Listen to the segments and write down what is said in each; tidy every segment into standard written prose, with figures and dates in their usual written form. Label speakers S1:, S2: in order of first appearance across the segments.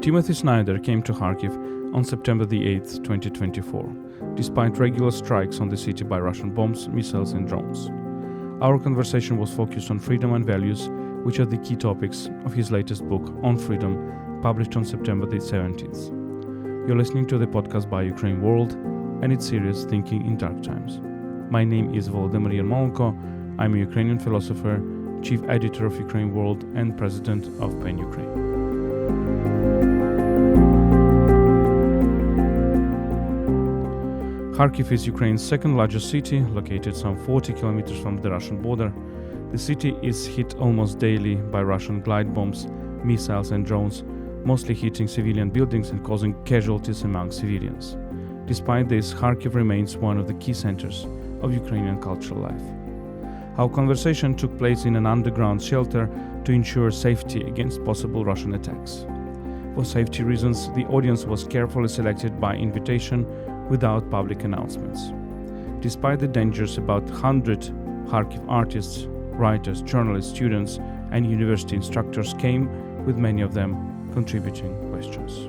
S1: Timothy Snyder came to Kharkiv on September the 8th, 2024, despite regular strikes on the city by Russian bombs, missiles and drones. Our conversation was focused on freedom and values, which are the key topics of his latest book, On Freedom, published on September the 17th. You're listening to the podcast by Ukraine World and its series Thinking in Dark Times. My name is Volodymyr Yermolenko. I'm a Ukrainian philosopher, chief editor of Ukraine World and president of PEN Ukraine. Kharkiv is Ukraine's second largest city, located some 40 kilometers from the Russian border. The city is hit almost daily by Russian glide bombs, missiles and drones, mostly hitting civilian buildings and causing casualties among civilians. Despite this, Kharkiv remains one of the key centers of Ukrainian cultural life. Our conversation took place in an underground shelter to ensure safety against possible Russian attacks. For safety reasons, the audience was carefully selected by invitation without public announcements. Despite the dangers, about 100 Kharkiv artists, writers, journalists, students, and university instructors came, with many of them contributing questions.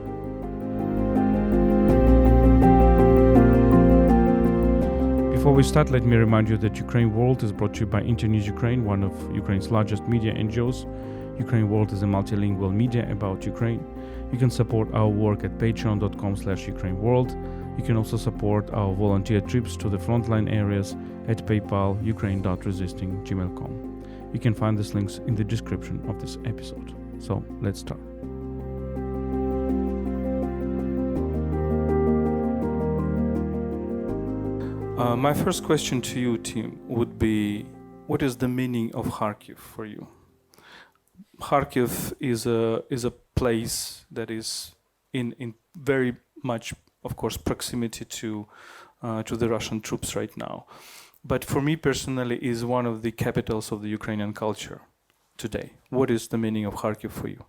S1: Before we start, let me remind you that Ukraine World is brought to you by Internews Ukraine, one of Ukraine's largest media NGOs. Ukraine World is a multilingual media about Ukraine. You can support our work at patreon.com/UkraineWorld. You can also support our volunteer trips to the frontline areas at PayPal, ukraine.resisting@gmail.com. You can find these links in the description of this episode. So let's start. My first question to you, Tim, would be, what is the meaning of Kharkiv for you? Kharkiv is a place that is in very much, of course, proximity to the Russian troops right now. But for me personally, is one of the capitals of the Ukrainian culture today. What is the meaning of Kharkiv for you?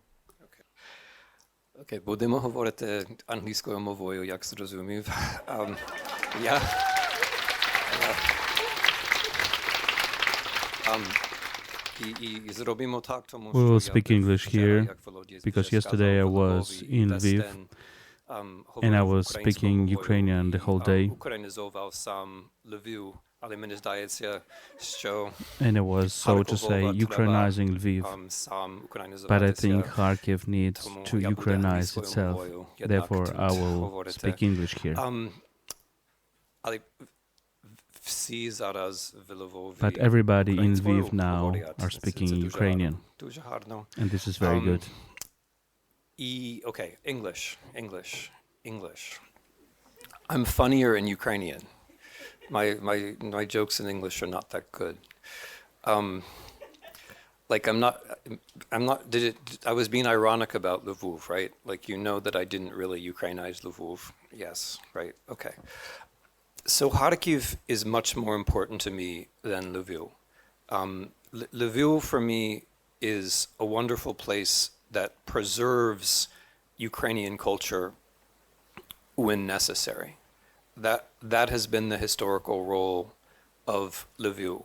S2: Окей, будемо говорити англійською мовою, як зрозумів.
S1: We will speak English here because yesterday I was in Lviv and I was speaking Ukrainian the whole day. And it was, so to say, Ukrainizing Lviv. But I think Kharkiv needs to Ukrainize itself. Therefore, I will speak English here. But everybody in Lviv now are speaking Ukrainian. And this is very good.
S2: Okay, English. I'm funnier in Ukrainian. My jokes in English are not that good. I was being ironic about Lviv, right? Like, you know that I didn't really Ukrainize Lviv. Yes, right, okay. So Kharkiv is much more important to me than Lviv. Lviv for me is a wonderful place that preserves Ukrainian culture when necessary. That has been the historical role of Lviv.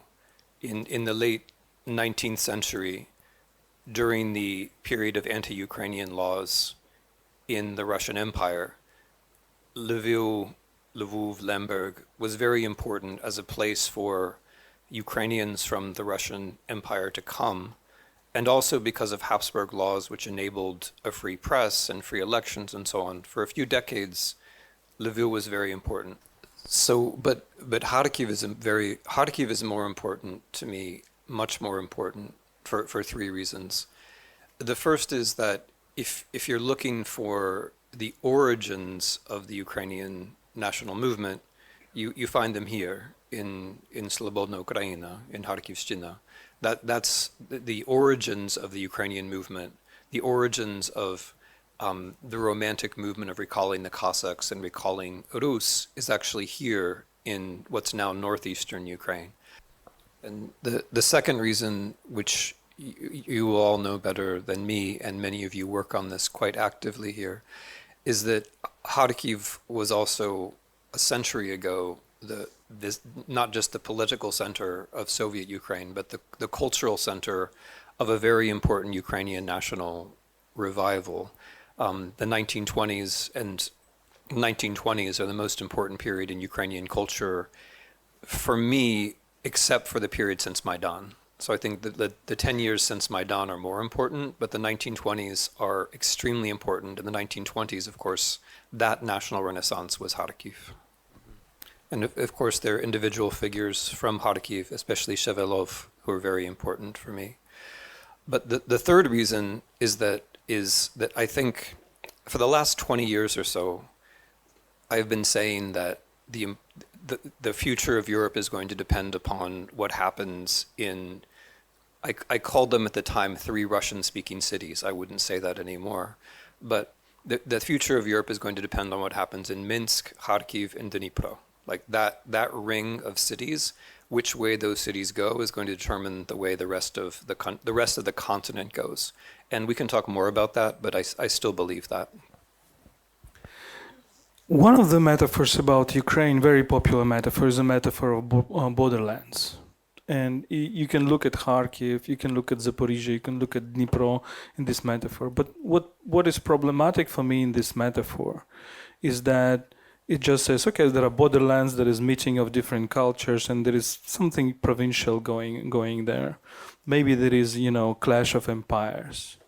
S2: In the late 19th century, during the period of anti-Ukrainian laws in the Russian Empire, Lviv, Lemberg was very important as a place for Ukrainians from the Russian Empire to come, and also because of Habsburg laws which enabled a free press and free elections and so on. For a few decades, Lviv was very important. So, but Kharkiv is more important to me, much more important for three reasons. The first is that if you're looking for the origins of the Ukrainian national movement, you find them here in Slobodna Ukraina, in Kharkivshchina. That's the origins of the Ukrainian movement, the origins of the romantic movement of recalling the Cossacks and recalling Rus is actually here in what's now northeastern Ukraine. And the second reason, which you all know better than me, and many of you work on this quite actively here, is that Kharkiv was also a century ago not just the political center of Soviet Ukraine, but the cultural center of a very important Ukrainian national revival. The 1920s and 1920s are the most important period in Ukrainian culture for me, except for the period since Maidan. So I think that the 10 years since Maidan are more important, but the 1920s are extremely important. In the 1920s, of course, that national renaissance was Kharkiv. And of course, there are individual figures from Kharkiv, especially Shevelov, who are very important for me. But the third reason is that I think for the last 20 years or so, I've been saying that the future of Europe is going to depend upon what happens in, I called them at the time 3 Russian-speaking cities. I wouldn't say that anymore. But the future of Europe is going to depend on what happens in Minsk, Kharkiv, and Dnipro. Like that ring of cities, which way those cities go is going to determine the way the rest of the continent goes. And we can talk more about that, but I still believe that.
S3: One of the metaphors about Ukraine, very popular metaphor, is a metaphor of borderlands. And you can look at Kharkiv, you can look at Zaporizhia, you can look at Dnipro in this metaphor. But what is problematic for me in this metaphor is that it just says, okay, there are borderlands, there is meeting of different cultures, and there is something provincial going there. Maybe there is, clash of empires.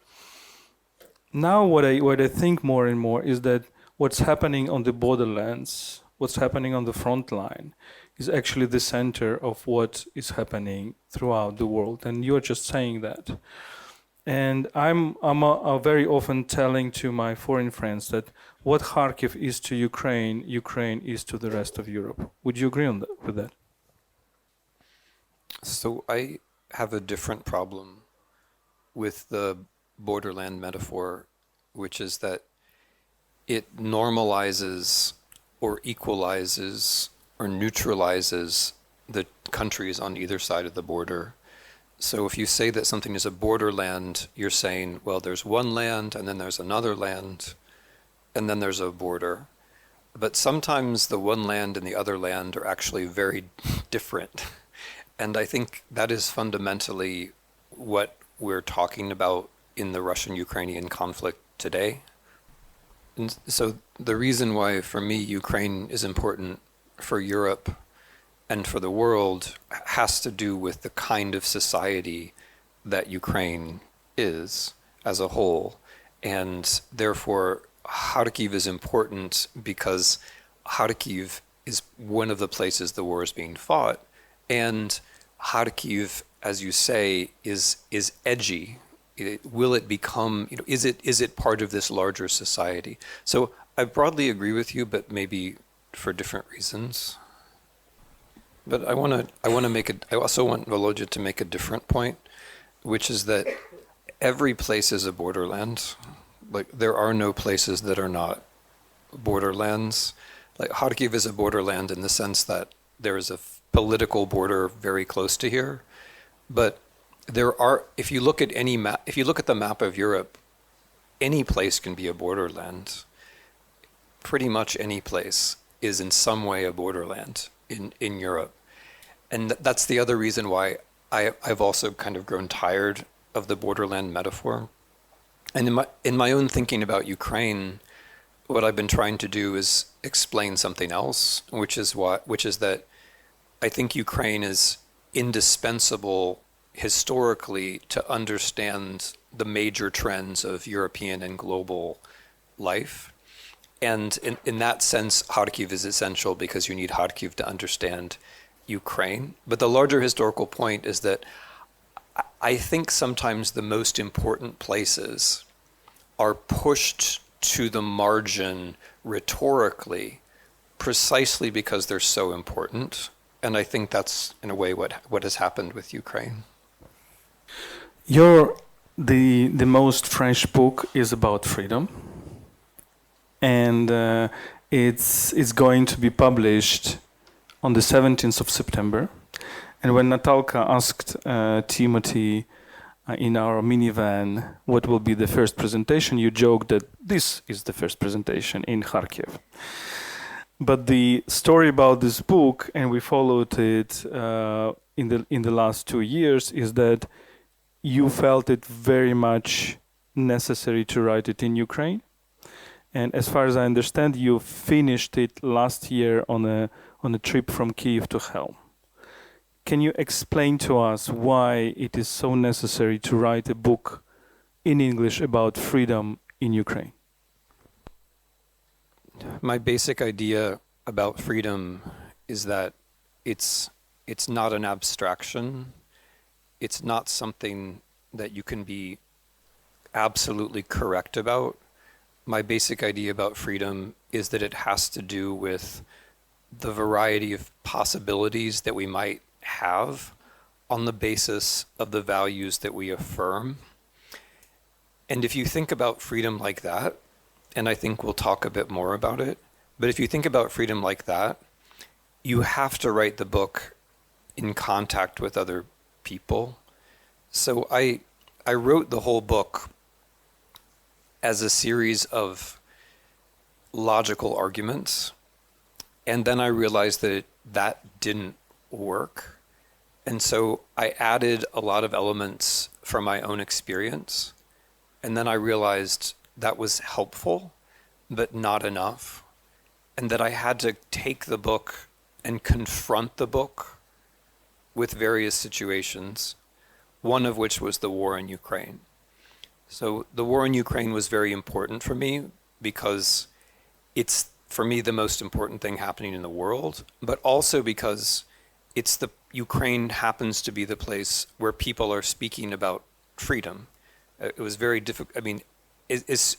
S3: Now what I think more and more is that what's happening on the borderlands, what's happening on the front line, is actually the center of what is happening throughout the world. And you're just saying that. And I'm very often telling to my foreign friends that what Kharkiv is to Ukraine, Ukraine is to the rest of Europe. Would you agree with that?
S2: So I have a different problem with the borderland metaphor, which is that it normalizes or equalizes or neutralizes the countries on either side of the border. So if you say that something is a borderland, you're saying, well, there's one land, and then there's another land, and then there's a border. But sometimes the one land and the other land are actually very different. And I think that is fundamentally what we're talking about in the Russian-Ukrainian conflict today. And so the reason why, for me, Ukraine is important for Europe and for the world has to do with the kind of society that Ukraine is as a whole. And therefore, Kharkiv is important because Kharkiv is one of the places the war is being fought. And Kharkiv, as you say, is edgy. Will it become, is it part of this larger society? So I broadly agree with you, but maybe for different reasons. But I also want Volodya to make a different point, which is that every place is a borderland. Like, there are no places that are not borderlands. Like, Kharkiv is a borderland in the sense that there is a political border very close to here. But there are, if you look at the map of Europe, any place can be a borderland. Pretty much any place is in some way a borderland in Europe. And that's the other reason why I've also kind of grown tired of the borderland metaphor. And in my own thinking about Ukraine, what I've been trying to do is explain something else, which is that I think Ukraine is indispensable historically to understand the major trends of European and global life. And in that sense, Kharkiv is essential because you need Kharkiv to understand Ukraine. But the larger historical point is that I think sometimes the most important places are pushed to the margin rhetorically precisely because they're so important. And I think that's, in a way, what has happened with Ukraine.
S3: The most fresh book is about freedom. And it's going to be published on the 17th of September. And when Natalka asked Timothy in our minivan what will be the first presentation, you joked that this is the first presentation in Kharkiv. But the story about this book, and we followed it in the last 2 years, is that you felt it very much necessary to write it in Ukraine. And as far as I understand, you finished it last year on a trip from Kiev to Helm. Can you explain to us why it is so necessary to write a book in English about freedom in Ukraine?
S2: My basic idea about freedom is that it's not an abstraction. It's not something that you can be absolutely correct about. My basic idea about freedom is that it has to do with the variety of possibilities that we might have on the basis of the values that we affirm. And if you think about freedom like that, and I think we'll talk a bit more about it, but if you think about freedom like that, you have to write the book in contact with other people. So I wrote the whole book as a series of logical arguments, and then I realized that that didn't work. And so I added a lot of elements from my own experience, and then I realized that was helpful, but not enough, and that I had to take the book and confront the book with various situations, one of which was the war in Ukraine. So the war in Ukraine was very important for me because it's, for me, the most important thing happening in the world, but also because Ukraine happens to be the place where people are speaking about freedom. It was very difficult. I mean, as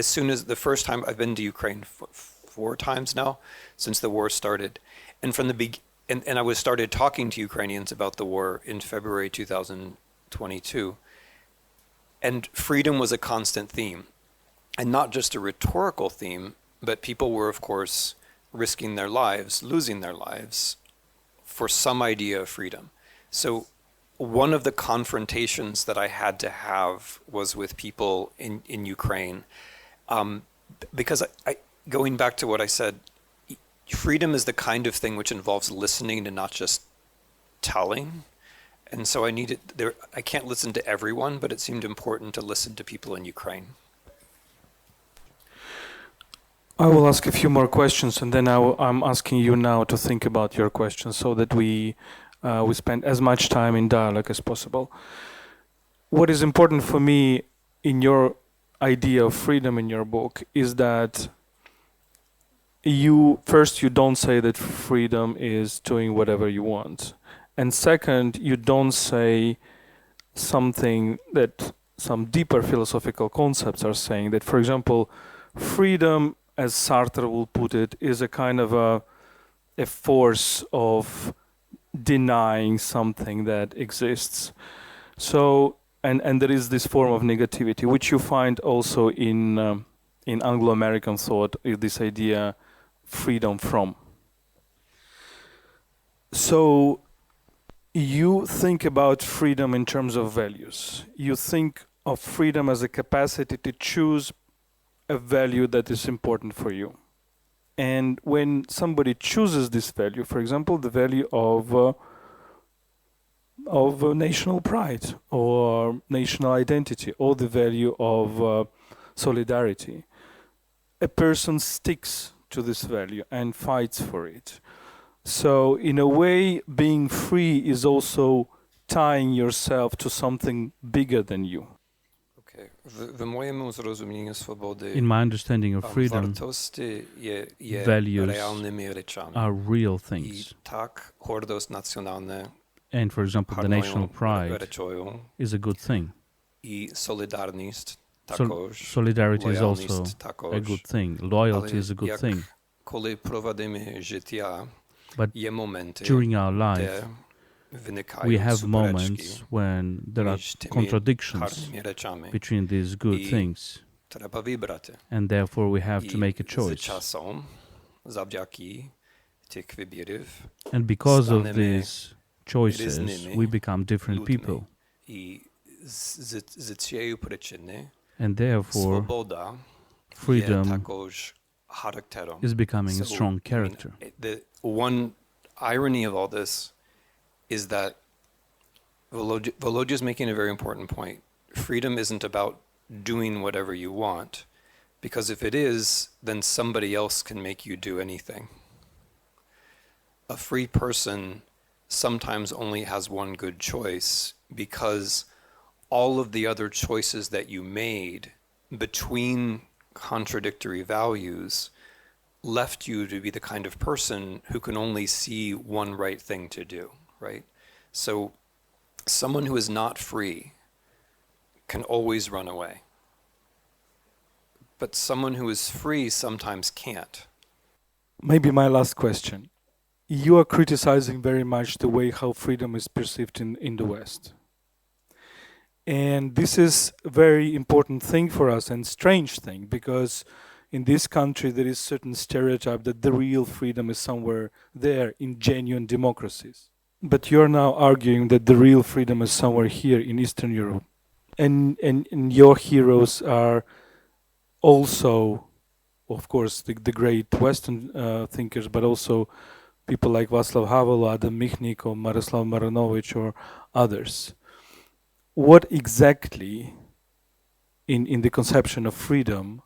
S2: soon as the first time I've been to Ukraine 4 times now since the war started, and from the and I started talking to Ukrainians about the war in February 2022, and freedom was a constant theme, and not just a rhetorical theme, but people were, of course, risking their lives, losing their lives for some idea of freedom. So one of the confrontations that I had to have was with people in Ukraine, because going back to what I said, freedom is the kind of thing which involves listening and not just telling. And so I can't listen to everyone, but it seemed important to listen to people in Ukraine.
S3: I will ask a few more questions, and then I'm asking you now to think about your questions so that we spend as much time in dialogue as possible. What is important for me in your idea of freedom in your book is that you don't say that freedom is doing whatever you want. And second, you don't say something that some deeper philosophical concepts are saying, that, for example, freedom, as Sartre will put it, is a kind of a force of denying something that exists. So, and there is this form of negativity, which you find also in Anglo-American thought, this idea, freedom from. So, you think about freedom in terms of values. You think of freedom as a capacity to choose a value that is important for you. And when somebody chooses this value, for example, the value of national pride or national identity, or the value of solidarity, a person sticks to this value and fights for it. So in a way, being free is also tying yourself to something bigger than you.
S2: Okay.
S1: In my understanding of freedom, values are real things. And for example, the national pride is a good thing. Solidarity is also a good thing. Loyalty is a good thing. But during our life, we have moments when there are contradictions between these good things, and therefore we have to make a choice. And because of these choices, we become different people. And therefore, freedom is becoming a strong character.
S2: The one irony of all this is that Volodya is making a very important point. Freedom isn't about doing whatever you want, Because if it is, then somebody else can make you do anything. A free person sometimes only has one good choice because all of the other choices that you made between contradictory values left you to be the kind of person who can only see one right thing to do, right? So someone who is not free can always run away. But someone who is free sometimes can't.
S3: Maybe my last question. You are criticizing very much the way how freedom is perceived in the West. And this is a very important thing for us and strange thing, because in this country there is certain stereotype that the real freedom is somewhere there in genuine democracies. But you're now arguing that the real freedom is somewhere here in Eastern Europe. And your heroes are also, of course, the great Western thinkers, but also people like Václav Havel, Adam Michnik, or Miroslav Maronovich, or others. What exactly in the conception of freedom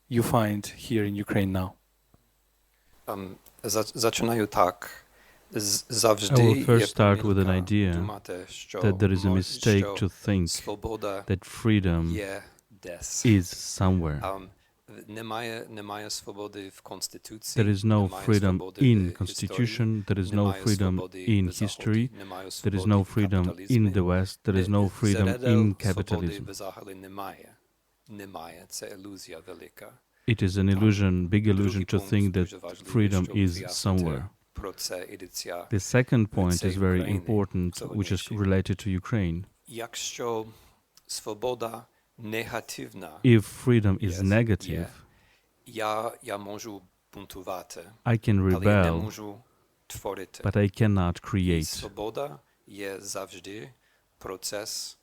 S3: you find here in Ukraine now?
S2: Zaczynają tak.
S1: I will first start with an idea that there is a mistake to think that freedom is somewhere. There is no freedom in constitution, there is no freedom in history, there is no freedom in the West, there is no freedom in capitalism. It is an illusion, big illusion, to think that freedom is somewhere. The second point is very important, which is related to Ukraine. If freedom is negative, I can rebel, but I cannot create.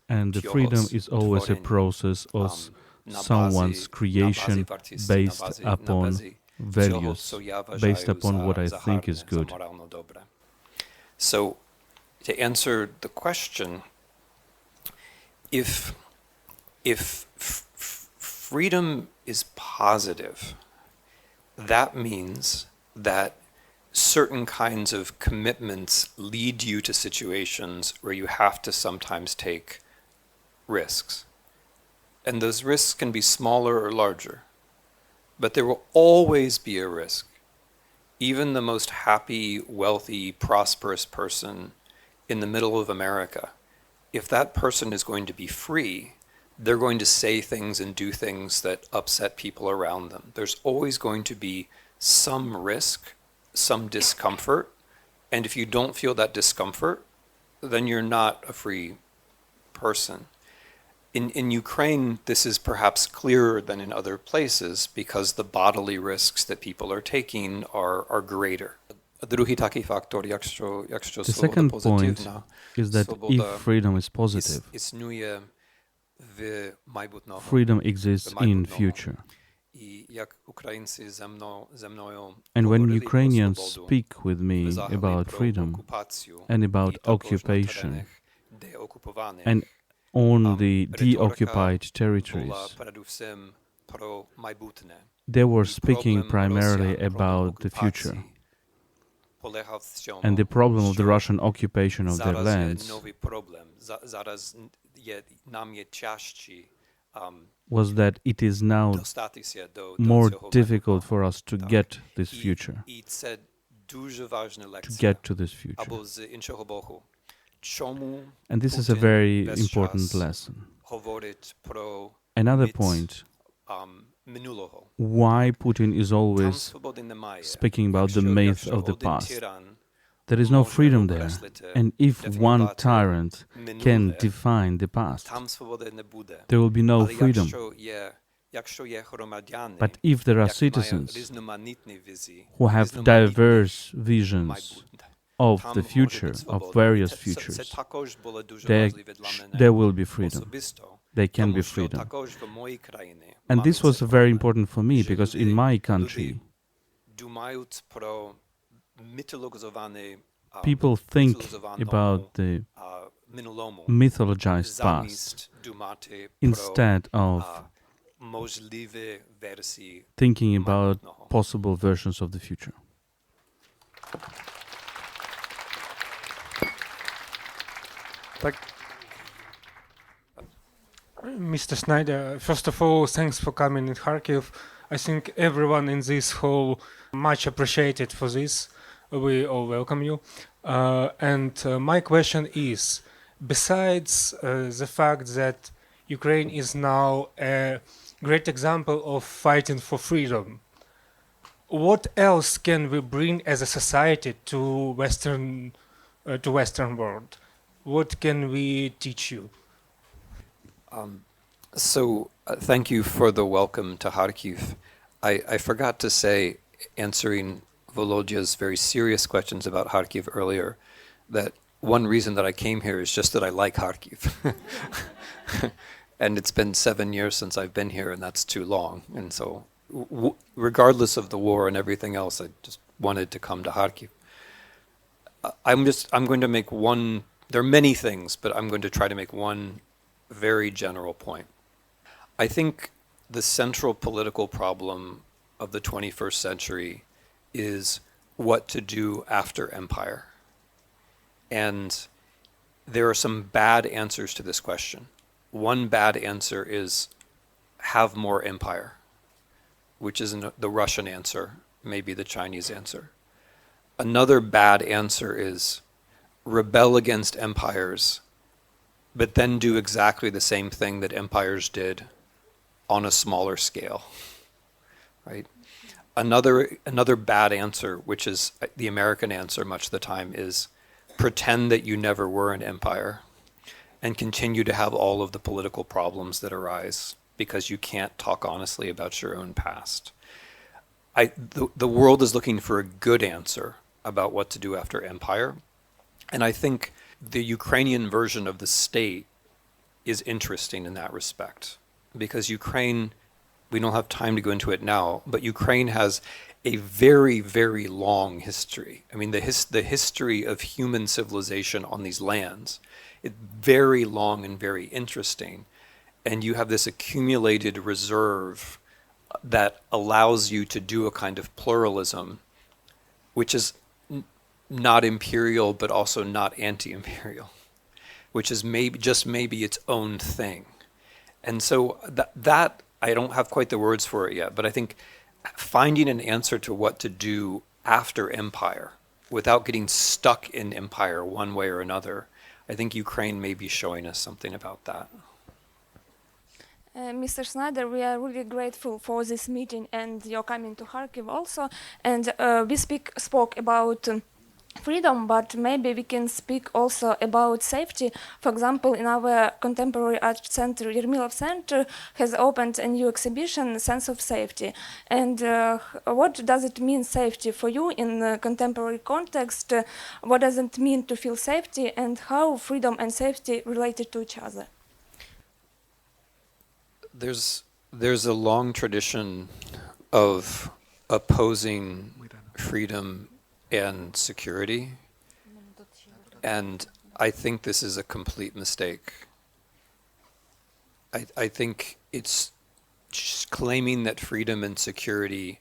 S1: And the freedom is always a process of someone's creation based upon values, based upon what I think is good.
S2: So, to answer the question, if freedom is positive, that means that certain kinds of commitments lead you to situations where you have to sometimes take risks. And those risks can be smaller or larger. But there will always be a risk. Even the most happy, wealthy, prosperous person in the middle of America, if that person is going to be free, they're going to say things and do things that upset people around them. There's always going to be some risk, some discomfort, and if you don't feel that discomfort, then you're not a free person. In Ukraine, this is perhaps clearer than in other places because the bodily risks that people are taking are greater.
S1: The second point is that if freedom is positive, freedom exists in future. And when Ukrainians speak with me about freedom and about occupation and on the deoccupied territories, they were speaking primarily about the future. And the problem of the Russian occupation of their lands was that it is now more difficult for us to get this future, to get to this future. And this is a very important lesson. Another point, why Putin is always speaking about the myth of the past. There is no freedom there. And if one tyrant can define the past, there will be no freedom. But if there are citizens who have diverse visions of the future, of various futures, there will be freedom. There can be freedom. And this was very important for me because in my country, people think about the mythologized past instead of
S2: Możliwe wersji
S1: thinking about
S2: майбутнього.
S1: possible versions of the future.
S4: Mr. Snyder, first of all, thanks for coming in Kharkiv. I think everyone in this hall much appreciated for this. We all welcome you. My question is, besides the fact that Ukraine is now a great example of fighting for freedom, what else can we bring as a society to Western world? What can we teach you?
S2: Thank you for the welcome to Kharkiv. I forgot to say, answering Volodya's very serious questions about Kharkiv earlier, that one reason that I came here is just that I like Kharkiv. And it's been 7 years since I've been here, and that's too long. And so, regardless of the war and everything else, I just wanted to come to Kharkiv. I'm going to make one, there are many things, but I'm going to try to make one very general point. I think the central political problem of the 21st century is what to do after empire. And there are some bad answers to this question. One bad answer is have more empire, which is the Russian answer, maybe the Chinese answer. Another bad answer is rebel against empires, but then do exactly the same thing that empires did on a smaller scale, right? Another bad answer, which is the American answer much of the time, is pretend that you never were an empire and continue to have all of the political problems that arise because you can't talk honestly about your own past. The world is looking for a good answer about what to do after empire, and I think the Ukrainian version of the state is interesting in that respect, because Ukraine, we don't have time to go into it now, but Ukraine has a very, very long history. I mean, the history of human civilization on these lands, it's very long and very interesting. And you have this accumulated reserve that allows you to do a kind of pluralism, which is not imperial, but also not anti-imperial, which is maybe its own thing. And so that I don't have quite the words for it yet, but I think finding an answer to what to do after empire without getting stuck in empire one way or another, I think Ukraine may be showing us something about that.
S5: Mr. Snyder, we are really grateful for this meeting and your coming to Kharkiv also. And we spoke about freedom, but maybe we can speak also about safety. For example, in our contemporary art center, Yermolov Center has opened a new exhibition, Sense of Safety. And what does it mean, safety, for you in the contemporary context? What does it mean to feel safety, and how freedom and safety related to each other?
S2: There's a long tradition of opposing freedom and security, and I think this is a complete mistake. I think it's just claiming that freedom and security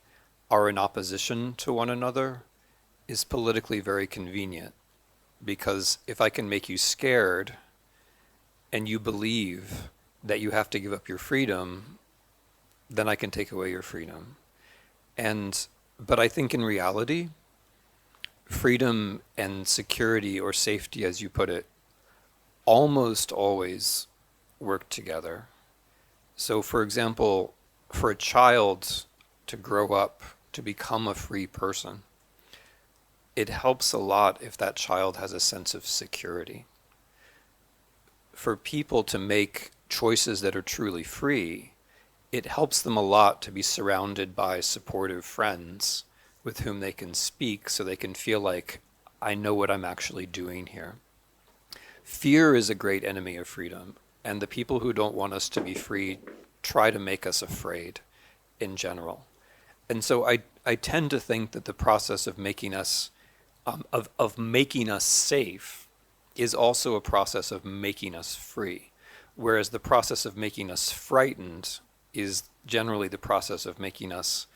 S2: are in opposition to one another is politically very convenient, because if I can make you scared and you believe that you have to give up your freedom, then I can take away your freedom. But I think in reality, freedom and security, or safety as you put it, almost always work together. So for example, for a child to grow up to become a free person, it helps a lot if that child has a sense of security. For people to make choices that are truly free, it helps them a lot to be surrounded by supportive friends with whom they can speak, so they can feel like, I know what I'm actually doing here. Fear is a great enemy of freedom, and the people who don't want us to be free try to make us afraid in general. And so I tend to think that the process of making us making us safe is also a process of making us free, whereas the process of making us frightened is generally the process of making us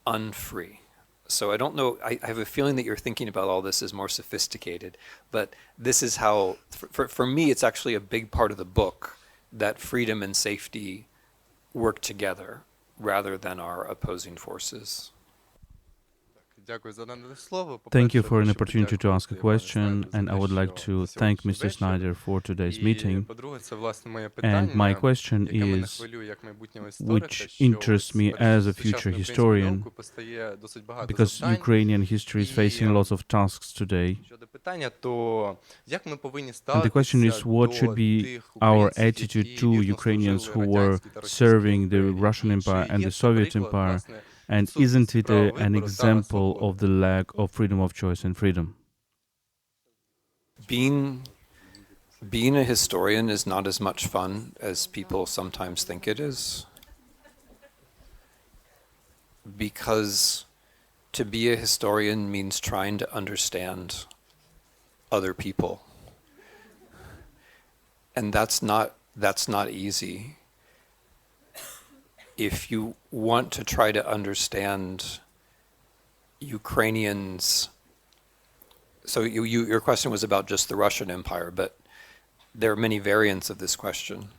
S2: unfree. So I don't know, I have a feeling that you're thinking about all this as more sophisticated, but this is how, for me, it's actually a big part of the book that freedom and safety work together rather than our opposing forces.
S1: Thank you for an opportunity to ask a question, and I would like to thank Mr. Snyder for today's meeting. And my question is, which interests me as a future historian, because Ukrainian history is facing lots of tasks today. And the question is, what should be our attitude to Ukrainians who were serving the Russian Empire and the Soviet Empire? And isn't it an example of the lack of freedom of choice and freedom?
S2: Being a historian is not as much fun as people sometimes think it is. Because to be a historian means trying to understand other people. And that's not easy. If you want to try to understand Ukrainians, so your question was about just the Russian Empire, but there are many variants of this question.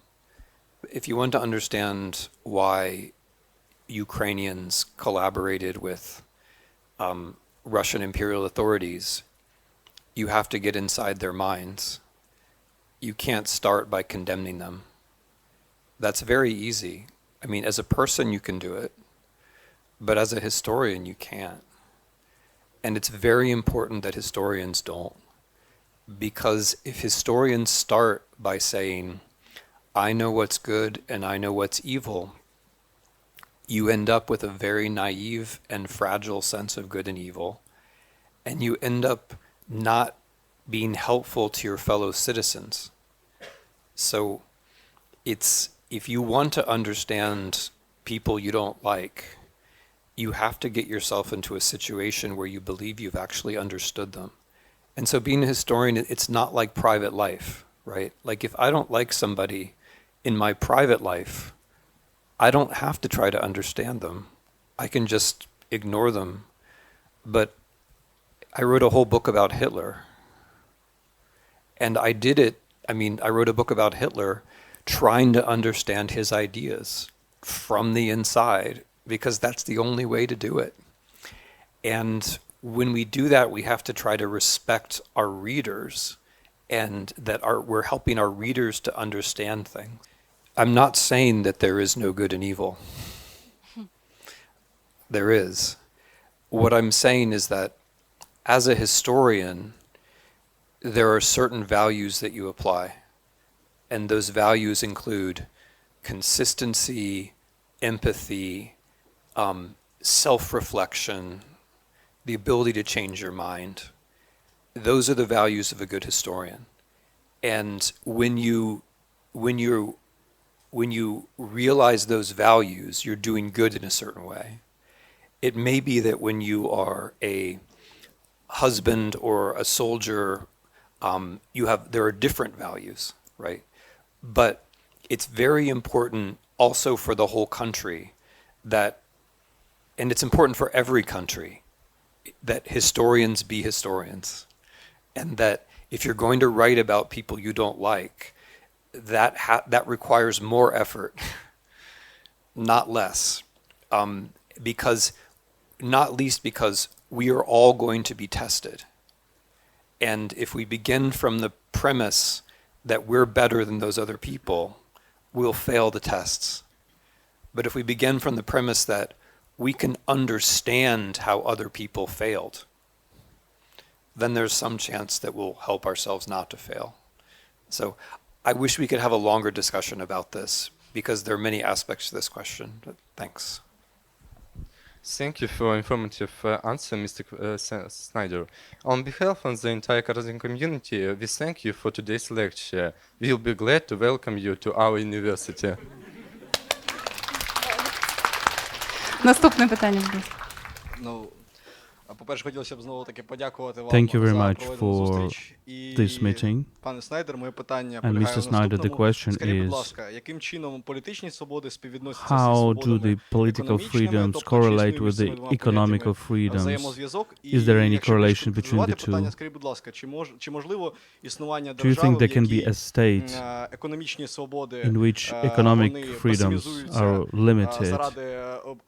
S2: If you want to understand why Ukrainians collaborated with Russian imperial authorities, you have to get inside their minds. You can't start by condemning them. That's very easy. I mean, as a person, you can do it, but as a historian, you can't. And it's very important that historians don't, because if historians start by saying, I know what's good and I know what's evil, you end up with a very naive and fragile sense of good and evil, and you end up not being helpful to your fellow citizens. So if you want to understand people you don't like, you have to get yourself into a situation where you believe you've actually understood them. And so being a historian, it's not like private life, right? Like if I don't like somebody in my private life, I don't have to try to understand them. I can just ignore them. But I wrote a whole book about Hitler. And I wrote a book about Hitler trying to understand his ideas from the inside, because that's the only way to do it. And when we do that, we have to try to respect our readers, and that we're helping our readers to understand things. I'm not saying that there is no good and evil. There is. What I'm saying is that as a historian, there are certain values that you apply. And those values include consistency, empathy, self-reflection, the ability to change your mind. Those are the values of a good historian. And when you realize those values, you're doing good in a certain way. It may be that when you are a husband or a soldier, there are different values, right? But it's very important also for the whole country and it's important for every country, that historians be historians. And that if you're going to write about people you don't like, that requires more effort, not less. Not least because we are all going to be tested. And if we begin from the premise that we're better than those other people, we'll fail the tests. But if we begin from the premise that we can understand how other people failed, then there's some chance that we'll help ourselves not to fail. So I wish we could have a longer discussion about this, because there are many aspects to this question. But thanks.
S6: Thank you for informative answer, Mr. Snyder. On behalf of the entire Kharkiv community, we thank you for today's lecture. We'll be glad to welcome you to our university.
S7: Наступне питання, будь ласка. По-перше, хотілося б знову таки подякувати вам
S1: Thank you very
S7: за
S1: much
S7: проведену
S1: for
S7: зустріч. І,
S1: this meeting.
S7: пане Снайдер, моє питання
S1: And
S7: полягає
S1: Mr.
S7: в
S1: Snyder, the
S7: наступному.
S1: question
S7: Скажіть, будь
S1: is,
S7: ласка, яким чином політичні свободи співвідносяться зі
S1: how do
S7: свободами
S1: the political
S7: економічними,
S1: freedoms
S7: тобто чи
S1: correlate
S7: існує
S1: with
S7: між цими
S1: the
S7: двома
S1: economical
S7: поняттями
S1: freedoms?
S7: взаємозв'язок? І
S1: Is there any
S7: якщо
S1: correlation between
S7: конкретизувати
S1: the
S7: питання,
S1: two?
S7: скажіть, будь ласка, чи можливо існування
S1: Do you
S7: держави,
S1: think
S7: в
S1: there can be
S7: якій
S1: a state
S7: економічні свободи
S1: in which
S7: вони
S1: economic freedoms
S7: пасивізуються
S1: are limited
S7: заради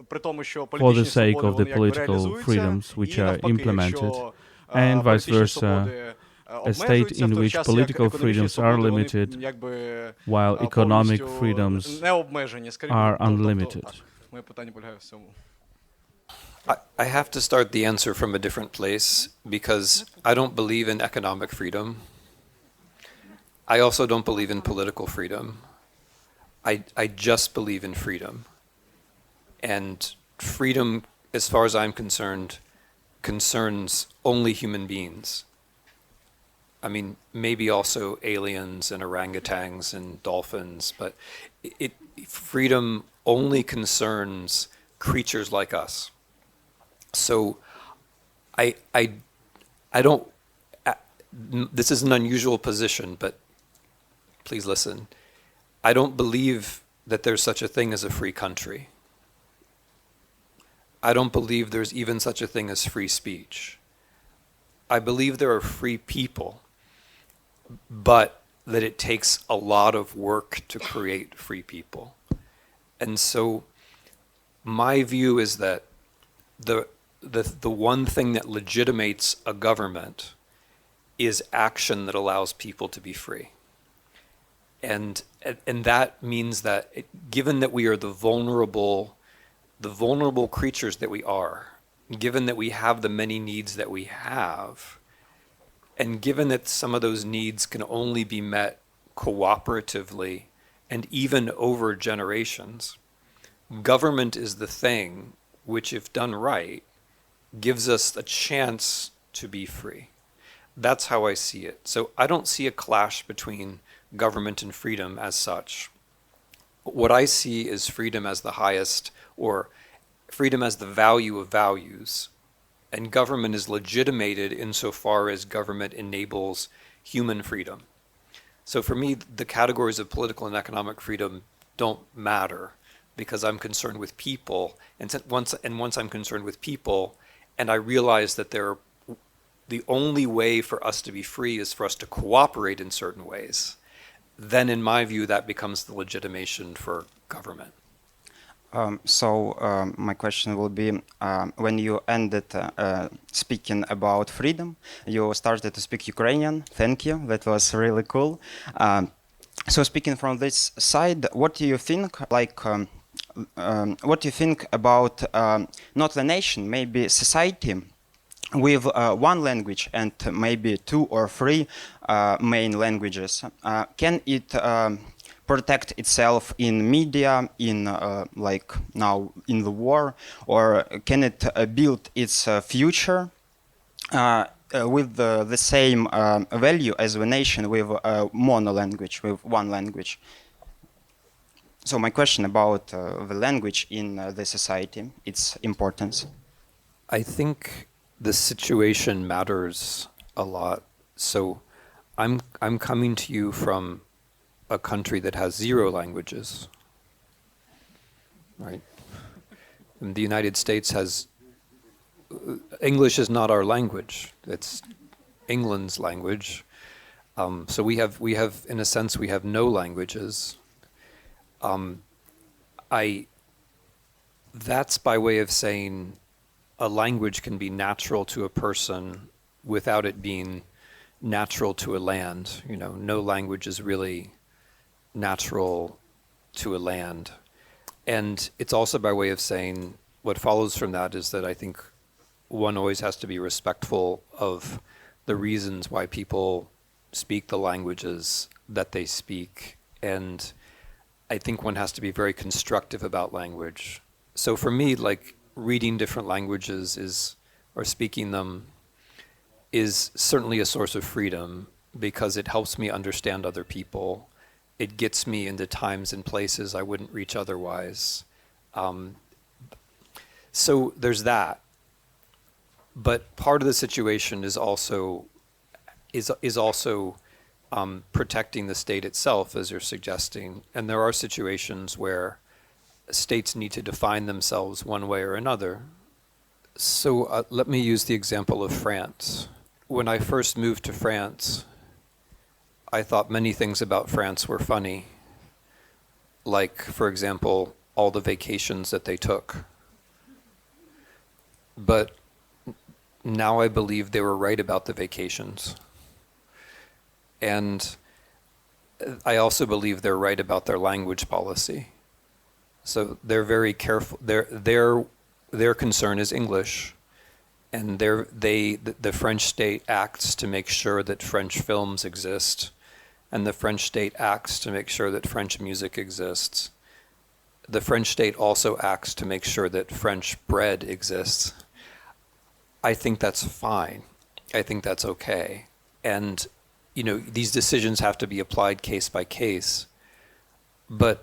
S7: при тому, що
S1: for the
S7: політичні
S1: sake
S7: свободи
S1: of the
S7: вони якби
S1: political
S7: реалізуються,
S1: freedoms which
S7: і
S1: are
S7: навпаки,
S1: implemented,
S7: якщо
S1: and vice
S7: політичні
S1: versa,
S7: свободи
S1: a state in which political freedoms are limited while economic freedoms
S7: не обмежені,
S1: are unlimited.
S7: Моє питання полягає в цьому.
S2: I have to start the answer from a different place because I don't believe in economic freedom. I also don't believe in political freedom. I just believe in freedom. And freedom, as far as I'm concerned, concerns only human beings. I mean, maybe also aliens and orangutans and dolphins, but freedom only concerns creatures like us. So I don't, this is an unusual position, but please listen. I don't believe that there's such a thing as a free country. I don't believe there's even such a thing as free speech. I believe there are free people, but that it takes a lot of work to create free people. And so my view is that the one thing that legitimates a government is action that allows people to be free. And that means that given that we are the vulnerable creatures that we are, given that we have the many needs that we have, and given that some of those needs can only be met cooperatively and even over generations, government is the thing which, if done right, gives us a chance to be free. That's how I see it. So I don't see a clash between government and freedom as such. What I see is freedom as the highest, or freedom as the value of values, and government is legitimated insofar as government enables human freedom. So for me, the categories of political and economic freedom don't matter because I'm concerned with people, and once I'm concerned with people, and I realize that the only way for us to be free is for us to cooperate in certain ways, then in my view that becomes the legitimation for government.
S8: My question will be, when you ended speaking about freedom, you started to speak Ukrainian. Thank you. That was really cool. So speaking from this side, what do you think? What do you think about not the nation, maybe society, with one language and maybe 2 or 3 main languages? Can it protect itself in media, in like now in the war, or can it build its future with the same value as the nation with mono language, with one language? So my question about the language in the society, its importance.
S2: I think the situation matters a lot. So I'm coming to you from a country that has 0 languages, right? And the United States has, English is not our language, it's England's language. So we have, in a sense, we have no languages. That's by way of saying a language can be natural to a person without it being natural to a land. You know, no language is really natural to a land. And it's also by way of saying what follows from that is that I think one always has to be respectful of the reasons why people speak the languages that they speak. And I think one has to be very constructive about language. So for me, like reading different languages or speaking them is certainly a source of freedom because it helps me understand other people. It gets me into times and places I wouldn't reach otherwise. So there's that. But part of the situation is also protecting the state itself, as you're suggesting. And there are situations where states need to define themselves one way or another. So let me use the example of France. When I first moved to France, I thought many things about France were funny. Like, for example, all the vacations that they took. But now I believe they were right about the vacations. And I also believe they're right about their language policy. So they're very careful. Their concern is English, and the French state acts to make sure that French films exist, and the French state acts to make sure that French music exists. The French state also acts to make sure that French bread exists. I think that's fine. I think that's okay. And these decisions have to be applied case by case. But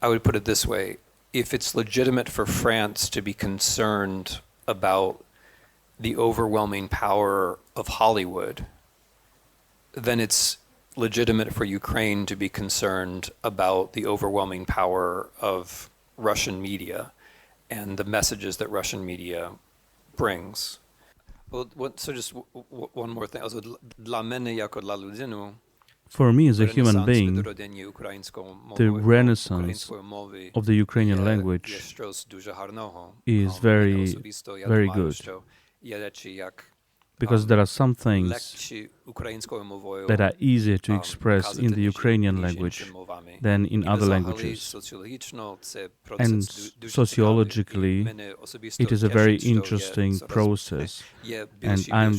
S2: I would put it this way: if it's legitimate for France to be concerned about the overwhelming power of Hollywood, then it's legitimate for Ukraine to be concerned about the overwhelming power of Russian media and the messages that Russian media brings. So just one more thing. Dla мене, як для людини,
S1: For me, as a human being, the renaissance of the Ukrainian language is very, very good. Because there are some things that are easier to express in the Ukrainian language than in other languages. And sociologically, it is a very interesting process. And I'm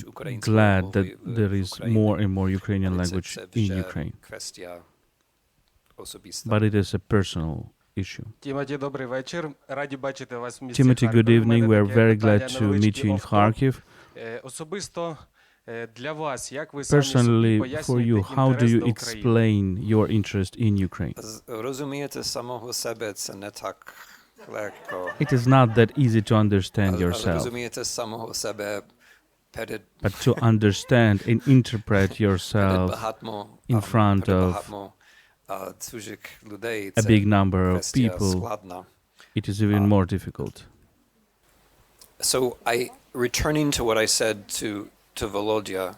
S1: glad that there is more and more Ukrainian language in Ukraine. But it is a personal issue. Timothy, good evening. We are very glad to meet you in Kharkiv. Personally, for you, how do you explain your interest in Ukraine? It is not that easy to understand yourself, but to understand and interpret yourself in front of a big number of people, it is even more difficult.
S2: So returning to what I said to Volodya,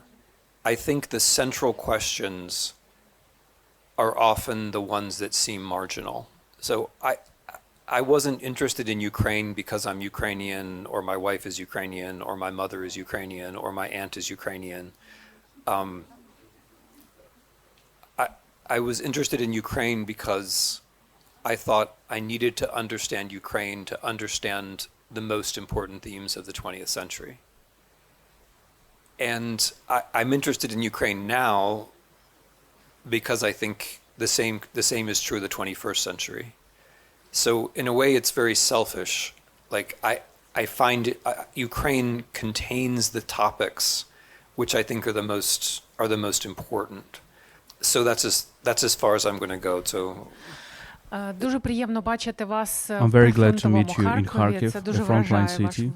S2: I think the central questions are often the ones that seem marginal. So I wasn't interested in Ukraine because I'm Ukrainian, or my wife is Ukrainian, or my mother is Ukrainian, or my aunt is Ukrainian. I was interested in Ukraine because I thought I needed to understand Ukraine to understand the most important themes of the 20th century. And I'm interested in Ukraine now because I think the same is true of the 21st century. So in a way, it's very selfish. Like I find Ukraine contains the topics which I think are the most important. So that's as far as I'm going to go. So.
S9: Дуже приємно бачити вас
S1: I'm
S9: в
S1: very glad to meet you in
S9: Харкові.
S1: Kharkiv,
S9: Це дуже
S1: a frontline
S9: вражає ваш
S1: city.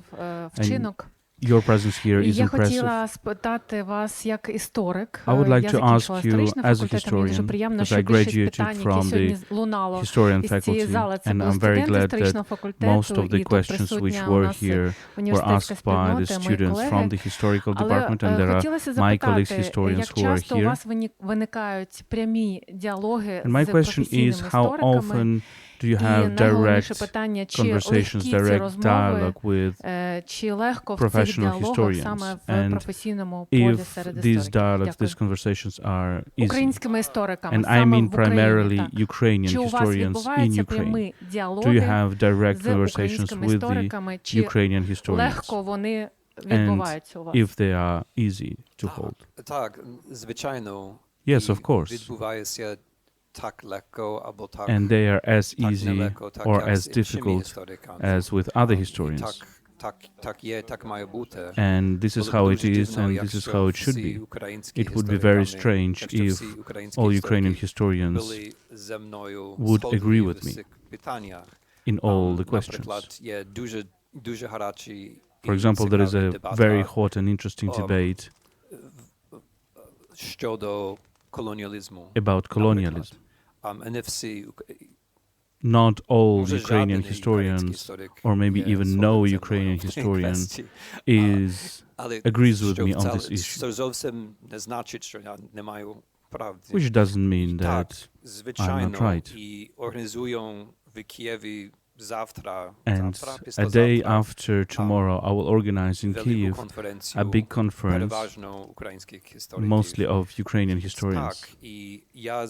S9: вчинок.
S1: Your presence here
S9: І
S1: is
S9: я
S1: impressive.
S9: хотіла спитати вас як історик.
S1: I would like
S9: Я
S1: to
S9: закінчила
S1: ask you
S9: історичний
S1: as a
S9: факультет, мені дуже
S1: historian,
S9: приємно,
S1: because
S9: що
S1: I
S9: більшість
S1: graduated
S9: питань, які
S1: from
S9: сьогодні
S1: the
S9: лунало
S1: historian
S9: із цієї
S1: faculty,
S9: зали, це
S1: and
S9: були
S1: I'm very
S9: студенти
S1: glad
S9: історичного
S1: that
S9: факультету,
S1: most of the
S9: і тут
S1: questions which
S9: присутня у
S1: were
S9: нас
S1: here were
S9: університетська
S1: asked by the
S9: спільнота, мої
S1: students from
S9: колеги.
S1: the historical
S9: Але
S1: department, and there
S9: хотілося
S1: are my colleagues
S9: запитати,
S1: historians
S9: як
S1: who are
S9: часто у
S1: here.
S9: вас виникають прямі діалоги
S1: And my
S9: з
S1: question is,
S9: професійними
S1: how
S9: істориками?
S1: often do you
S9: І
S1: have
S9: найголовніше
S1: direct
S9: питання, чи
S1: conversations,
S9: легкі ці
S1: direct
S9: розмови,
S1: dialogue with
S9: чи легко в цих
S1: professional
S9: діалогах
S1: historians?
S9: саме в
S1: And
S9: професійному полі
S1: if
S9: серед
S1: these
S9: істориків?
S1: dialogues,
S9: Дякую.
S1: these conversations are easy?
S9: Українськими істориками,
S1: And I
S9: саме
S1: mean
S9: в Україні,
S1: primarily
S9: так.
S1: Ukrainian
S9: Чи у вас
S1: historians in
S9: відбуваються
S1: Ukraine.
S9: прямі
S1: Do you
S9: діалоги
S1: have direct
S9: з
S1: conversations
S9: українськими
S1: with the
S9: істориками, чи
S1: Ukrainian historians?
S9: легко вони
S1: And
S9: відбуваються у вас?
S1: if they are easy to hold?
S2: Так, звичайно.
S1: Yes, of course.
S2: Відбувається так легко або так.
S1: And they are as
S2: так
S1: easy
S2: нелегко, так
S1: or
S2: як
S1: as
S2: з іншими
S1: difficult
S2: істориками.
S1: as with other
S2: І
S1: historians.
S2: так є, так має бути.
S1: And this is how it is, and this is how it should be. It would be very strange if all Ukrainian historians would agree with me in all the questions.
S2: Наприклад, є дуже гарячі
S1: For example, there is a very hot and interesting debate
S2: щодо колоніалізму.
S1: about colonialism.
S2: Не всі
S1: Not all
S2: Може,
S1: Ukrainian
S2: жаден
S1: historians,
S2: український історик
S1: or maybe
S2: є
S1: even
S2: згоден
S1: no
S2: зі мною
S1: Ukrainian
S2: в цій
S1: historian,
S2: квесті.
S1: is
S2: Але
S1: agrees with
S2: що
S1: me on
S2: це-
S1: this issue,
S2: Це зовсім не значить, що я не маю правди.
S1: which doesn't mean
S2: Так,
S1: that
S2: звичайно,
S1: right.
S2: і організуємо в Києві завтра,
S1: and
S2: завтра,
S1: a day
S2: післязавтра
S1: after tomorrow I will organize in
S2: велику
S1: Kyiv
S2: конференцію
S1: a big conference,
S2: переважно українських істориків.
S1: mostly of Ukrainian historians.
S2: Так, і я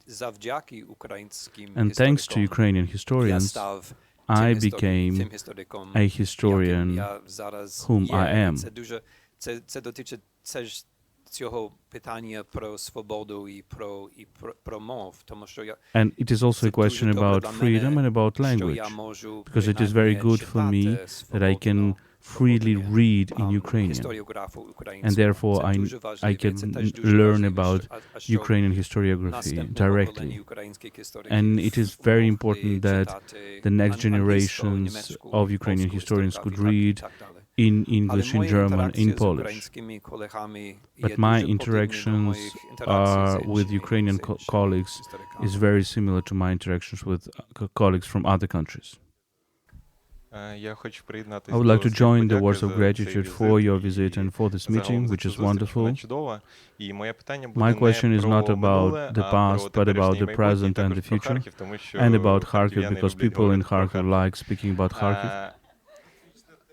S2: завдяки українським
S1: And thanks to
S2: історикам
S1: Ukrainian
S2: я
S1: historians,
S2: став
S1: I
S2: тим
S1: became
S2: істориком,
S1: a
S2: яким
S1: historian
S2: я зараз
S1: whom
S2: є.
S1: I am.
S2: Це дуже, це дотичить це ж цього питання про свободу і про мов, тому що я
S1: And it is also a question about freedom and about
S2: що я
S1: language,
S2: можу
S1: because it is very good for me that I can freely read in Ukrainian,
S2: історіографу
S1: and
S2: українську.
S1: therefore
S2: Це дуже
S1: I
S2: важливо,
S1: can
S2: це теж дуже
S1: learn
S2: важливо,
S1: about
S2: що
S1: Ukrainian historiography
S2: наступне
S1: directly.
S2: покоління українських істориків
S1: And it is very
S2: могли
S1: important that
S2: читати
S1: the next
S2: англійську,
S1: generations
S2: німецьку,
S1: of Ukrainian
S2: польську
S1: historians could
S2: історіографію
S1: read
S2: і так далі.
S1: in
S2: Але
S1: English, in
S2: мої
S1: German,
S2: інтеракції
S1: in
S2: з
S1: Polish.
S2: українськими колегами
S1: But
S2: є
S1: my
S2: дуже подібні до
S1: interactions
S2: моїх інтеракцій з
S1: with
S2: іншими-
S1: Ukrainian
S2: з іншими
S1: colleagues
S2: істориками.
S1: is very similar to my interactions with colleagues from other countries.
S6: Я хочу приєднатися
S1: I would like
S6: до
S1: to
S6: слів
S1: join the
S6: подяки
S1: words of
S6: за
S1: gratitude
S6: цей
S1: for your
S6: візит
S1: visit
S6: і
S1: and for this
S6: загалом
S1: meeting,
S6: за
S1: which
S6: цю
S1: is
S6: зустріч. Вона
S1: wonderful.
S6: чудова. І моє питання буде
S1: My
S6: не
S1: question is
S6: про
S1: not
S6: минуле,
S1: about the
S6: а про
S1: past, but about
S6: теперішнє
S1: the
S6: майбутнє,
S1: present
S6: і
S1: and
S6: також
S1: the
S6: про
S1: future,
S6: Харків, тому що
S1: and about Kharkiv,
S6: харків'яни
S1: because
S6: люблять
S1: people in
S6: говорити про
S1: Kharkiv
S6: Харків.
S1: like speaking about Kharkiv.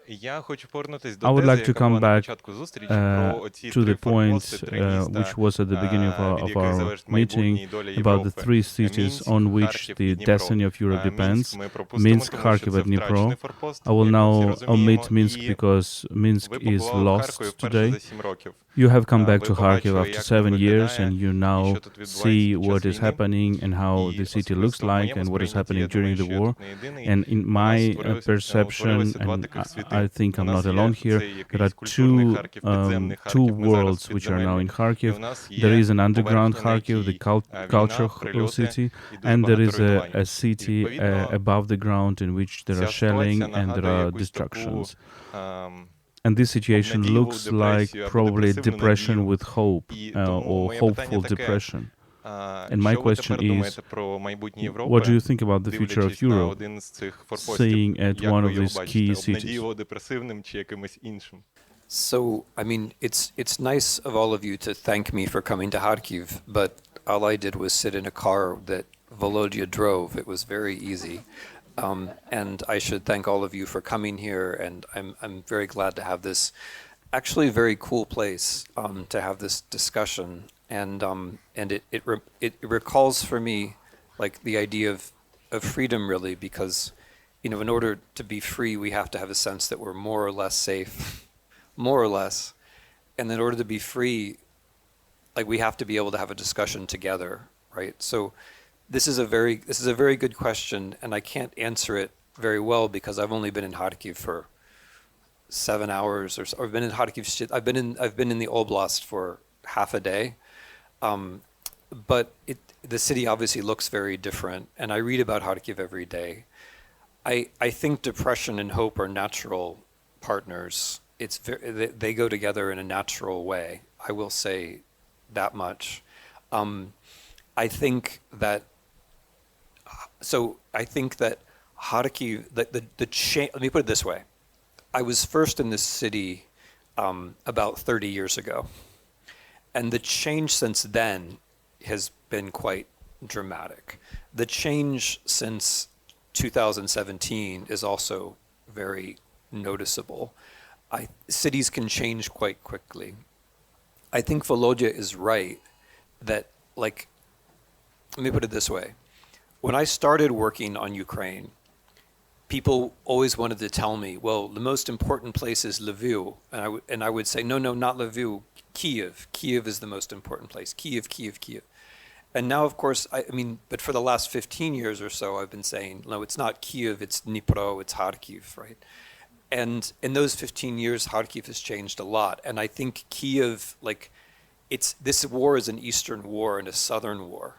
S6: Я хочу повернутися
S1: I would
S6: до
S1: like
S6: тези,
S1: to
S6: яка
S1: come
S6: була на
S1: back
S6: початку зустрічі, про оці
S1: to
S6: три
S1: the point
S6: форпости, три міста,
S1: which was at the beginning
S6: від
S1: of
S6: яких
S1: our
S6: залежить майбутнє і
S1: meeting
S6: доля
S1: about the
S6: Європи.
S1: three cities
S6: Мінськ,
S1: on which
S6: Харків
S1: the
S6: і Дніпро.
S1: destiny of Europe depends.
S6: Мінськ ми пропустимо,
S1: Minsk,
S6: тому
S1: Kharkiv
S6: що це
S1: and Dnipro.
S6: втрачений форпост,
S1: I will
S6: як ми
S1: now
S6: всі розуміємо,
S1: omit Minsk
S6: і
S1: because Minsk
S6: ви
S1: is
S6: побували в
S1: lost
S6: Харкові вперше
S1: today.
S6: за 7 років.
S1: You have come back
S6: Ви
S1: to Kharkiv
S6: побачили,
S1: after
S6: як
S1: 7
S6: він
S1: years,
S6: виглядає,
S1: and you
S6: і
S1: now
S6: що тут відбувається
S1: see
S6: під
S1: what
S6: час
S1: is
S6: війни.
S1: happening and how
S6: І
S1: the city looks
S6: особисто в
S1: like
S6: моєму
S1: and what is
S6: сприйнятті,
S1: happening
S6: я
S1: during
S6: думаю,
S1: the
S6: що я
S1: war.
S6: тут не єдиний.
S1: And in
S6: У нас
S1: my
S6: утворилися
S1: perception,
S6: два таких
S1: and
S6: світи.
S1: I think
S6: У
S1: I'm
S6: нас
S1: not
S6: є
S1: alone here,
S6: цей
S1: there
S6: якийсь
S1: are
S6: культурний Харків, підземний
S1: two
S6: Харків, ми зараз
S1: worlds which are now in
S6: підземелі. І
S1: Kharkiv.
S6: у нас
S1: There
S6: є
S1: is an underground
S6: поверхня, на
S1: Kharkiv, the
S6: якій
S1: culture
S6: війна, прильоти
S1: city,
S6: і дуже
S1: and there
S6: багато
S1: is
S6: руйнувань.
S1: a city
S6: Відповідно,
S1: above the ground in which there
S6: ця
S1: are shelling
S6: ситуація
S1: and there
S6: нагадує
S1: are
S6: якусь таку,
S1: destructions.
S6: ем,
S1: And this situation
S6: обнадійливу
S1: looks
S6: депресію
S1: like
S6: або
S1: probably
S6: депресивну
S1: depression
S6: надію.
S1: with hope
S6: І
S1: or
S6: тому моє питання
S1: hopeful
S6: таке,
S1: depression.
S6: And
S1: And my
S6: що ви
S1: question
S6: тепер
S1: is,
S6: думаєте про майбутнє Європи,
S1: what do you think about the future of
S6: дивлячись на
S1: Europe,
S6: один з цих форпостів,
S1: seeing at
S6: як
S1: one
S6: ви
S1: of
S6: його
S1: these
S6: бачите,
S1: key cities?
S6: обнадійливо депресивним чи якимось іншим?
S2: So, I mean, it's nice of all of you to thank me for coming to Kharkiv, but all I did was sit in a car that Volodya drove. It was very easy. And I should thank all of you for coming here, and I'm very glad to have this actually very cool place to have this discussion. And it recalls for me like the idea of freedom, really, because in order to be free, we have to have a sense that we're more or less safe, more or less. And in order to be free, like we have to be able to have a discussion together, right? So this is a very good question, and I can't answer it very well because I've only been in Kharkiv for 7 hours or so. I've been in Kharkiv. I've been in the Oblast for half a day. But the city obviously looks very different, and I read about Kharkiv every day. I think depression and hope are natural partners. They go together in a natural way. I will say that much. I think that Kharkiv, the change. Let me put it this way: I was first in this city about 30 years ago, and the change since then has been quite dramatic. The change since 2017 is also very noticeable. Cities can change quite quickly. I think Volodya is right that, like, let me put it this way. When I started working on Ukraine, people always wanted to tell me, well, the most important place is Lviv. And I would say, no, not Lviv, Kyiv. Kyiv is the most important place. Kyiv. And now, of course, I mean, but for the last 15 years or so, I've been saying, no, it's not Kyiv, it's Dnipro, it's Kharkiv, right? And in those 15 years, Kharkiv has changed a lot. And I think Kyiv, like, this war is an Eastern war and a Southern war.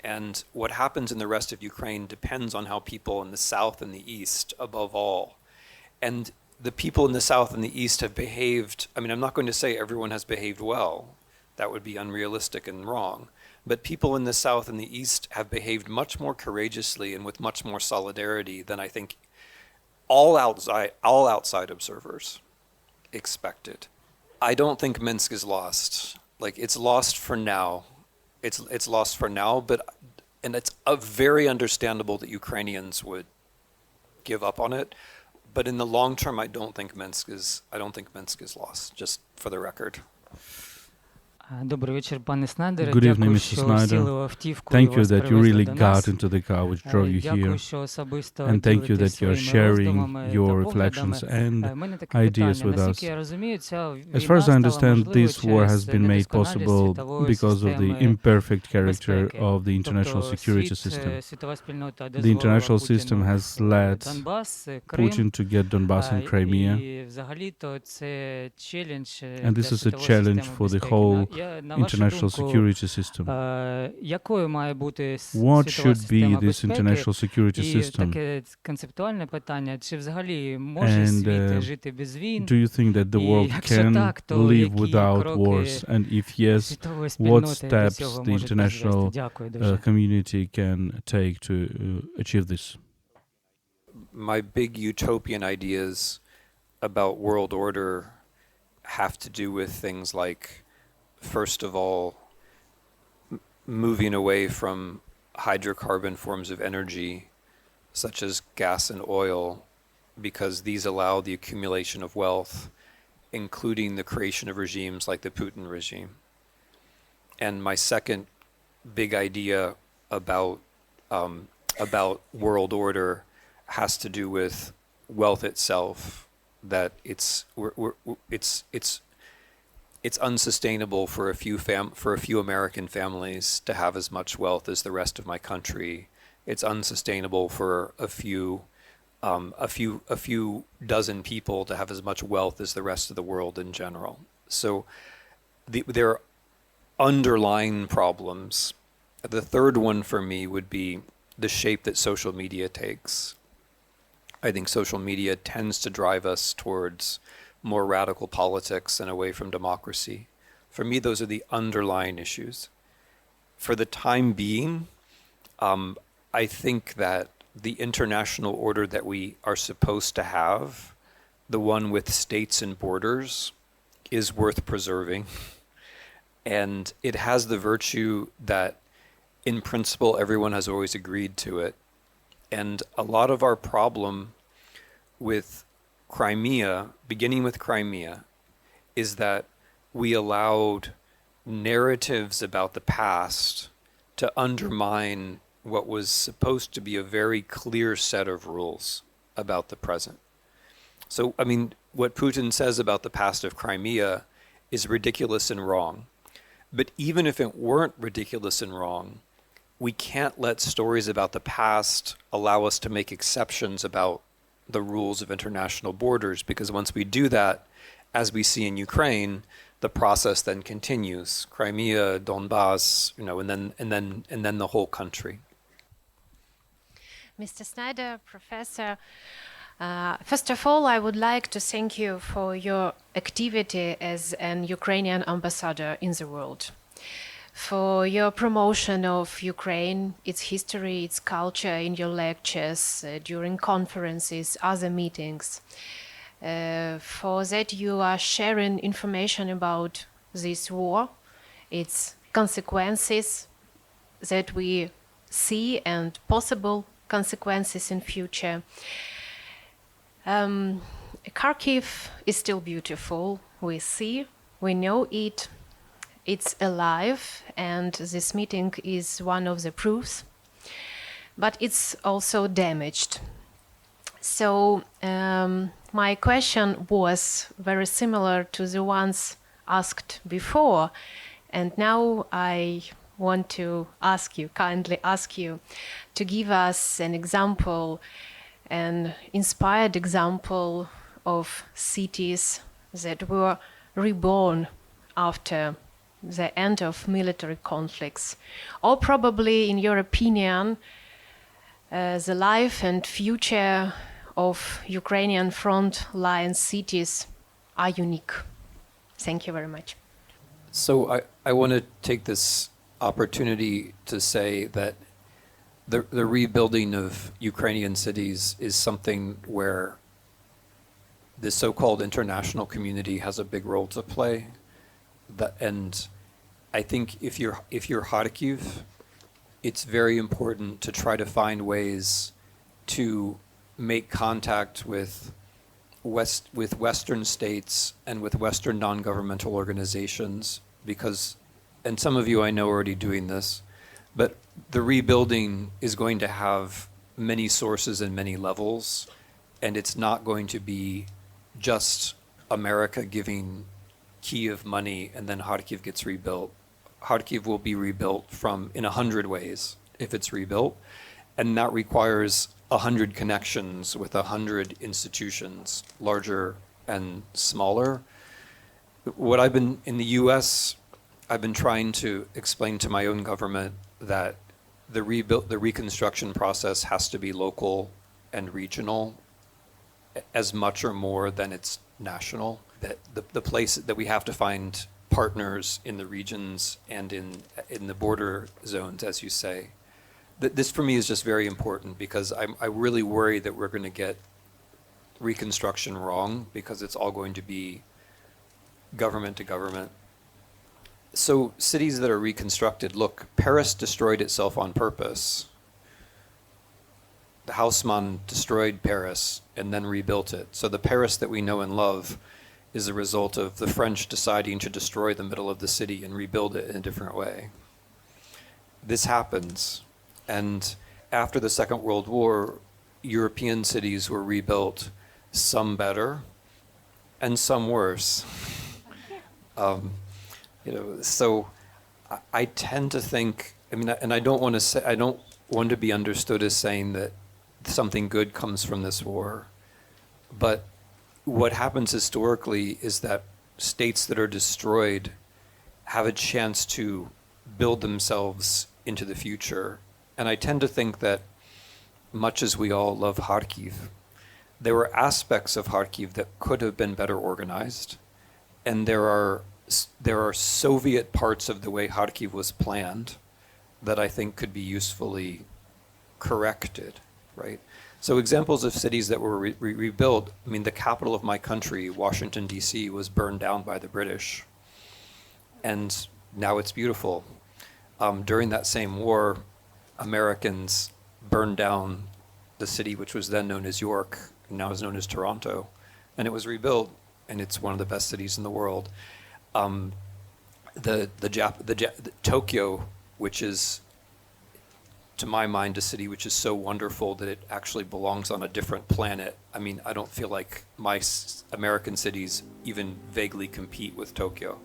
S2: And what happens in the rest of Ukraine depends on how people in the South and the East, above all. And the people in the South and the East have behaved, I mean, I'm not going to say everyone has behaved well. That would be unrealistic and wrong. But people in the South and the East have behaved much more courageously and with much more solidarity than I think all outside observers expected. I don't think Minsk is lost. Like, it's lost for now. It's lost for now, and it's very understandable that Ukrainians would give up on it. But in the long term, I don't think Minsk is lost, just for the record.
S10: Добрий вечір, пане Снайдере.
S1: Good evening,
S10: Дякую,
S1: Mr.
S10: що
S1: Snyder.
S10: сіли в автівку і
S1: Thank you
S10: вас
S1: that you
S10: привезли
S1: really
S10: до
S1: got
S10: нас.
S1: into the car which drove you
S10: Дякую,
S1: here.
S10: що особисто
S1: And thank you
S10: ділитесь
S1: that you're
S10: своїми
S1: sharing
S10: роздумами та
S1: your
S10: поглядами.
S1: reflections and
S10: У мене таке
S1: ideas
S10: питання.
S1: with
S10: Наскільки
S1: us.
S10: я розумію, ця
S1: As far
S10: війна
S1: as I
S10: стала
S1: understand,
S10: можливою
S1: this war has
S10: через
S1: been made
S10: недосконалість
S1: possible
S10: світової
S1: because of the
S10: системи
S1: imperfect character
S10: безпеки.
S1: of the international
S10: Тобто
S1: security system.
S10: світова спільнота
S1: The
S10: дозволила
S1: international system
S10: Путіну
S1: has led
S10: Донбас, Крим.
S1: Putin to get Donbass and Crimea,
S10: І взагалі-то це челендж
S1: and
S10: для
S1: this is a
S10: світової
S1: challenge
S10: системи
S1: for the
S10: безпеки.
S1: whole
S10: На вашу
S1: international
S10: думку,
S1: security system.
S10: якою має бути
S1: What
S10: світова
S1: should be
S10: система
S1: this
S10: безпеки?
S1: international security
S10: І
S1: system?
S10: таке концептуальне питання, чи взагалі може світ жити без війн?
S1: Do you think that the
S10: І
S1: world
S10: якщо
S1: can
S10: так, то
S1: live
S10: які
S1: without
S10: кроки
S1: wars? And if yes,
S10: світової
S1: what
S10: спільноти до
S1: steps
S10: цього
S1: the
S10: можуть призвести?
S1: international
S10: Дякую дуже.
S1: community can take to achieve this?
S2: My big utopian ideas about world order have to do with things like, first of all, moving away from hydrocarbon forms of energy, such as gas and oil, because these allow the accumulation of wealth, including the creation of regimes like the Putin regime. And my second big idea about world order has to do with wealth itself, that it's unsustainable for a few American families to have as much wealth as the rest of my country. It's unsustainable for a few dozen people to have as much wealth as the rest of the world in general. So there are underlying problems. The third one for me would be the shape that social media takes. I think social media tends to drive us towards more radical politics and away from democracy. For me, those are the underlying issues. For the time being, I think that the international order that we are supposed to have, the one with states and borders, is worth preserving. And it has the virtue that, in principle, everyone has always agreed to it. And a lot of our problem with Crimea, beginning with Crimea, is that we allowed narratives about the past to undermine what was supposed to be a very clear set of rules about the present. So, I mean, what Putin says about the past of Crimea is ridiculous and wrong. But even if it weren't ridiculous and wrong, we can't let stories about the past allow us to make exceptions about the rules of international borders, because once we do that, as we see in Ukraine, the process then continues. Crimea, Donbass, and then the whole country.
S11: Mr. Snyder, Professor, first of all, I would like to thank you for your activity as an Ukrainian ambassador in the world, for your promotion of Ukraine, its history, its culture in your lectures, during conferences, other meetings, for that you are sharing information about this war, its consequences that we see and possible consequences in future. Kharkiv is still beautiful. We see, we know it. It's alive, and this meeting is one of the proofs, but it's also damaged. So my question was very similar to the ones asked before, and now I want to kindly ask you to give us an example, an inspired example of cities that were reborn after the end of military conflicts, or probably, in your opinion, the life and future of Ukrainian front line cities are unique. Thank you very much.
S2: So I want to take this opportunity to say that the rebuilding of Ukrainian cities is something where the so-called international community has a big role to play. And I think if you're Kharkiv, it's very important to try to find ways to make contact with Western states and with Western non-governmental organizations, because, and some of you I know are already doing this, but the rebuilding is going to have many sources and many levels, and it's not going to be just America giving Kyiv money and then Kharkiv gets rebuilt. Kharkiv will be rebuilt in 100 ways if it's rebuilt, and that requires 100 connections with 100 institutions, larger and smaller. What I've been in the US, I've been trying to explain to my own government that the reconstruction process has to be local and regional as much or more than it's national. That the place that we have to find partners in the regions and in the border zones, as you say. This for me is just very important, because I really worry that we're going to get reconstruction wrong, because it's all going to be government to government. So cities that are reconstructed, look, Paris destroyed itself on purpose. The Haussmann destroyed Paris and then rebuilt it. So the Paris that we know and love is a result of the French deciding to destroy the middle of the city and rebuild it in a different way. This happens. And after the Second World War, European cities were rebuilt, some better and some worse. So I tend to think, and I don't want to be understood as saying that something good comes from this war. But what happens historically is that states that are destroyed have a chance to build themselves into the future. And I tend to think that, much as we all love Kharkiv, there were aspects of Kharkiv that could have been better organized. And there are Soviet parts of the way Kharkiv was planned that I think could be usefully corrected, right? So examples of cities that were rebuilt, the capital of my country, Washington, D.C., was burned down by the British. And now it's beautiful. During that same war, Americans burned down the city which was then known as York, and now is known as Toronto. And it was rebuilt, and it's one of the best cities in the world. Tokyo, which is, to my mind, a city which is so wonderful that it actually belongs on a different planet. I don't feel like my American cities even vaguely compete with Tokyo.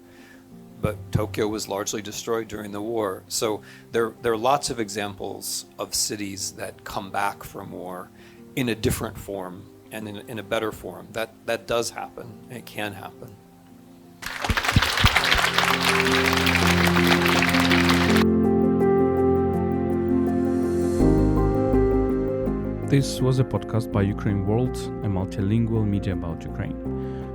S2: But Tokyo was largely destroyed during the war. So there are lots of examples of cities that come back from war in a different form and in a better form. That does happen. It can happen.
S1: This was a podcast by Ukraine World, a multilingual media about Ukraine.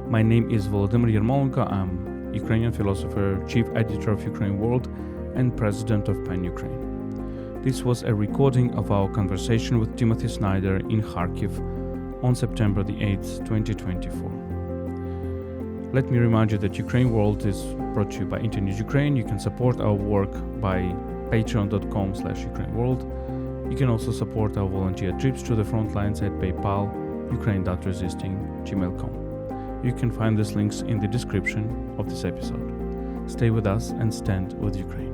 S1: My name is Volodymyr Yermolenko. I'm Ukrainian philosopher, chief editor of Ukraine World, and president of PEN Ukraine. This was a recording of our conversation with Timothy Snyder in Kharkiv on September the 8th, 2024. Let me remind you that Ukraine World is brought to you by Internews Ukraine. You can support our work by patreon.com/UkraineWorld. You can also support our volunteer trips to the front lines at PayPal, ukraine.resisting@gmail.com. You can find these links in the description of this episode. Stay with us and stand with Ukraine.